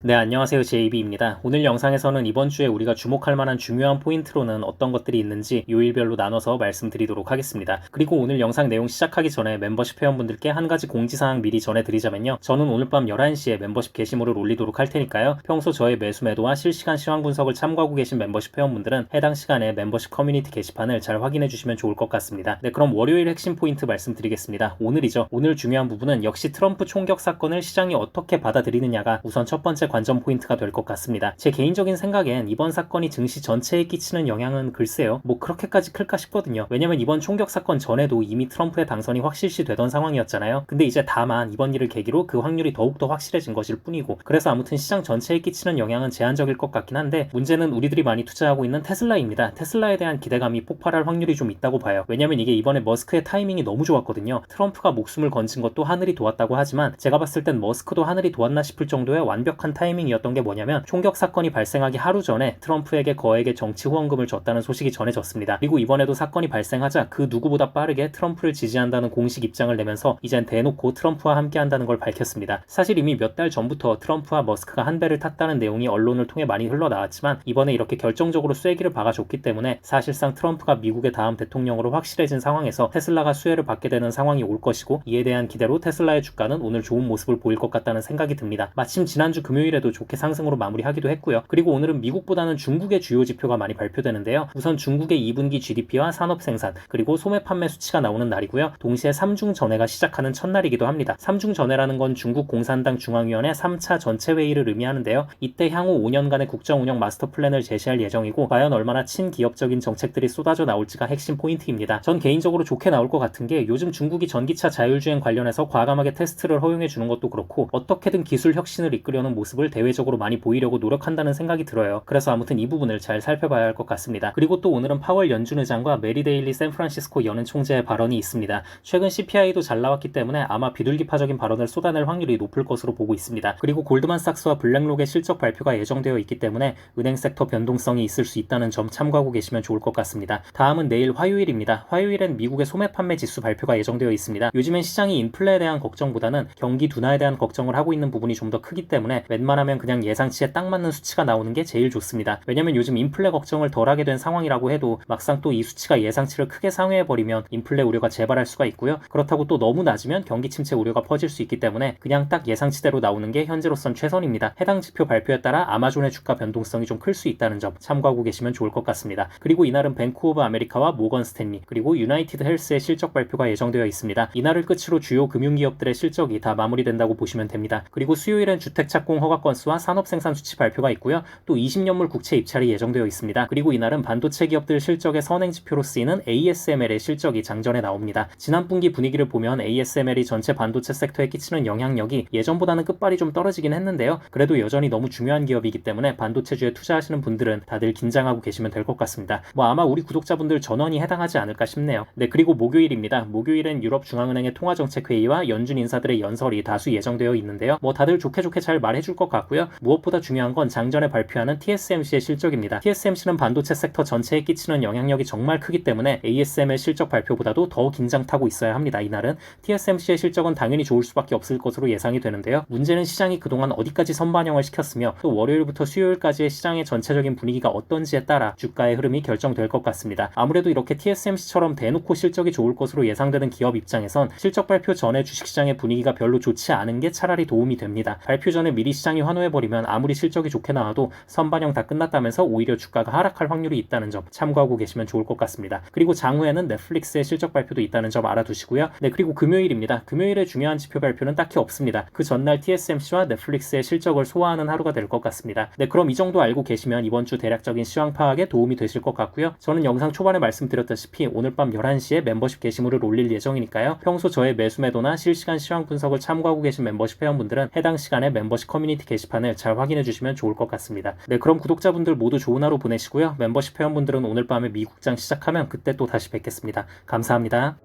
네, 안녕하세요. JB입니다. 오늘 영상에서는 이번 주에 우리가 주목할 만한 중요한 포인트로는 어떤 것들이 있는지 요일별로 나눠서 말씀드리도록 하겠습니다. 그리고 오늘 영상 내용 시작하기 전에 멤버십 회원분들께 한 가지 공지사항 미리 전해드리자면요. 저는 오늘 밤 11시에 멤버십 게시물을 올리도록 할 테니까요. 평소 저의 매수 매도와 실시간 시황 분석을 참고하고 계신 멤버십 회원분들은 해당 시간에 멤버십 커뮤니티 게시판을 잘 확인해 주시면 좋을 것 같습니다. 네, 그럼 월요일 핵심 포인트 말씀드리겠습니다. 오늘이죠. 오늘 중요한 부분은 역시 트럼프 총격 사건을 시장이 어떻게 받아들이느냐가 우선 첫 번째 관전 포인트가 될 것 같습니다. 제 개인적인 생각엔 이번 사건이 증시 전체에 끼치는 영향은 글쎄요, 뭐 그렇게까지 클까 싶거든요. 왜냐면 이번 총격 사건 전에도 이미 트럼프의 당선이 확실시 되던 상황이었잖아요. 근데 이제 다만 이번 일을 계기로 그 확률이 더욱더 확실해진 것일 뿐이고, 그래서 아무튼 시장 전체에 끼치는 영향은 제한적일 것 같긴 한데, 문제는 우리들이 많이 투자하고 있는 테슬라입니다. 테슬라에 대한 기대감이 폭발할 확률이 좀 있다고 봐요. 왜냐면 이게 이번에 머스크의 타이밍이 너무 좋았거든요. 트럼프가 목숨을 건진 것도 하늘이 도왔다고 하지만 제가 봤을 땐 머스크도 하늘이 도왔나 싶을 정도의 완벽한 타이밍이었던 게 뭐냐면, 총격 사건이 발생하기 하루 전에 트럼프에게 거액의 정치 후원금을 줬다는 소식이 전해졌습니다. 그리고 이번에도 사건이 발생하자 그 누구보다 빠르게 트럼프를 지지한다는 공식 입장을 내면서 이젠 대놓고 트럼프와 함께한다는 걸 밝혔습니다. 사실 이미 몇 달 전부터 트럼프와 머스크가 한 배를 탔다는 내용이 언론을 통해 많이 흘러나왔지만, 이번에 이렇게 결정적으로 쐐기를 박아줬기 때문에 사실상 트럼프가 미국의 다음 대통령으로 확실해진 상황에서 테슬라가 수혜를 받게 되는 상황이 올 것이고, 이에 대한 기대로 테슬라의 주가는 오늘 좋은 모습을 보일 것 같다는 생각이 듭니다. 마침 지난주 금요일에도 좋게 상승으로 마무리하기도 했고요. 그리고 오늘은 미국보다는 중국의 주요 지표가 많이 발표되는데요. 우선 중국의 2분기 GDP와 산업 생산, 그리고 소매 판매 수치가 나오는 날이고요. 동시에 삼중 전회가 시작하는 첫날이기도 합니다. 삼중 전회라는 건 중국 공산당 중앙위원회 3차 전체 회의를 의미하는데요. 이때 향후 5년간의 국정 운영 마스터 플랜을 제시할 예정이고, 과연 얼마나 친기업적인 정책들이 쏟아져 나올지가 핵심 포인트입니다. 전 개인적으로 좋게 나올 것 같은 게, 요즘 중국이 전기차 자율주행 관련해서 과감하게 테스트를 허용해 주는 것도 그렇고, 어떻게든 기술 혁신을 이끌려는 모습을 대외적으로 많이 보이려고 노력한다는 생각이 들어요. 그래서 아무튼 이 부분을 잘 살펴봐야 할 것 같습니다. 그리고 또 오늘은 파월 연준 의장과 메리 데일리 샌프란시스코 연은 총재의 발언이 있습니다. 최근 CPI도 잘 나왔기 때문에 아마 비둘기파적인 발언을 쏟아낼 확률이 높을 것으로 보고 있습니다. 그리고 골드만삭스와 블랙록의 실적 발표가 예정되어 있기 때문에 은행 섹터 변동성이 있을 수 있다는 점 참고하고 계시면 좋을 것 같습니다. 다음은 내일 화요일입니다. 화요일엔 미국의 소매 판매 지수 발표가 예정되어 있습니다. 요즘엔 시장이 인플레에 대한 걱정보다는 경기 둔화에 대한 걱정을 하고 있는 부분이 좀 더 크기 때문에 웬만하면 그냥 예상치에 딱 맞는 수치가 나오는 게 제일 좋습니다. 왜냐면 요즘 인플레 걱정을 덜 하게 된 상황이라고 해도 막상 또 이 수치가 예상치를 크게 상회해버리면 인플레 우려가 재발할 수가 있고요. 그렇다고 또 너무 낮으면 경기 침체 우려가 퍼질 수 있기 때문에 그냥 딱 예상치대로 나오는 게 현재로선 최선입니다. 해당 지표 발표에 따라 아마존의 주가 변동성이 좀 클 수 있다는 점 참고하고 계시면 좋을 것 같습니다. 그리고 이날은 뱅크 오브 아메리카와 모건 스탠리, 그리고 유나이티드 헬스의 실적 발표가 예정되어 있습니다. 이날을 끝으로 주요 금융기업들의 실적이 다 마무리된다고 보시면 됩니다. 그리고 수요일엔 주택 착공 허가 건수와 산업 생산 수치 발표가 있고요. 또 20년물 국채 입찰이 예정되어 있습니다. 그리고 이날은 반도체 기업들 실적의 선행 지표로 쓰이는 ASML의 실적이 장전에 나옵니다. 지난 분기 분위기를 보면 ASML이 전체 반도체 섹터에 끼치는 영향력이 예전보다는 끝발이 좀 떨어지긴 했는데요. 그래도 여전히 너무 중요한 기업이기 때문에 반도체주에 투자하시는 분들은 다들 긴장하고 계시면 될 것 같습니다. 뭐 아마 우리 구독자분들 전원이 해당하지 않을까 싶네요. 네, 그리고 목요일입니다. 목요일엔 유럽중앙은행의 통화정책회의와 연준 인사들의 연설이 다수 예정되어 있는데요. 뭐 다들 좋게 잘 말해줄 것 같고요. 무엇보다 중요한 건 장전에 발표하는 TSMC의 실적입니다. TSMC는 반도체 섹터 전체에 끼치는 영향력이 정말 크기 때문에 ASML 실적 발표보다도 더 긴장 타고 있어야 합니다. 이날은 TSMC의 실적은 당연히 좋을 수밖에 없을 것으로 예상이 되는데요. 문제는 시장이 그동안 어디까지 선반영을 시켰으며, 또 월요일부터 수요일까지의 시장의 전체적인 분위기가 어떤지에 따라 주가의 흐름이 결정될 것 같습니다. 아무래도 이렇게 TSMC처럼 대놓고 실적이 좋을 것으로 예상되는 기업 입장에선 실적 발표 전에 주식시장의 분위기가 별로 좋지 않은 게 차라리 도움이 됩니다. 발표 전에 미리 시장이 환호해버리면 아무리 실적이 좋게 나와도 선반영 다 끝났다면서 오히려 주가가 하락할 확률이 있다는 점 참고하고 계시면 좋을 것 같습니다. 그리고 장후에는 넷플릭스의 실적 발표도 있다는 점 알아두시고요. 네, 그리고 금요일입니다. 금요일에 중요한 지표 발표는 딱히 없습니다. 그 전날 TSMC와 넷플릭스의 실적을 소화하는 하루가 될 것 같습니다. 네, 그럼 이 정도 알고 계시면 이번 주 대략적인 시황 파악에 도움이 되실 것 같고요. 저는 영상 초반에 말씀드렸다시피 오늘 밤 11시에 멤버십 게시물을 올릴 예정이니까요. 평소 저의 매수 매도나 실시간 시황 분석을 참고하고 계신 멤버십 회원분들은 해당 시간에 멤버십 커뮤니티 게시판을 잘 확인해 주시면 좋을 것 같습니다. 네, 그럼 구독자분들 모두 좋은 하루 보내시고요. 멤버십 회원분들은 오늘 밤에 미국장 시작하면 그때 또 다시 뵙겠습니다. 감사합니다.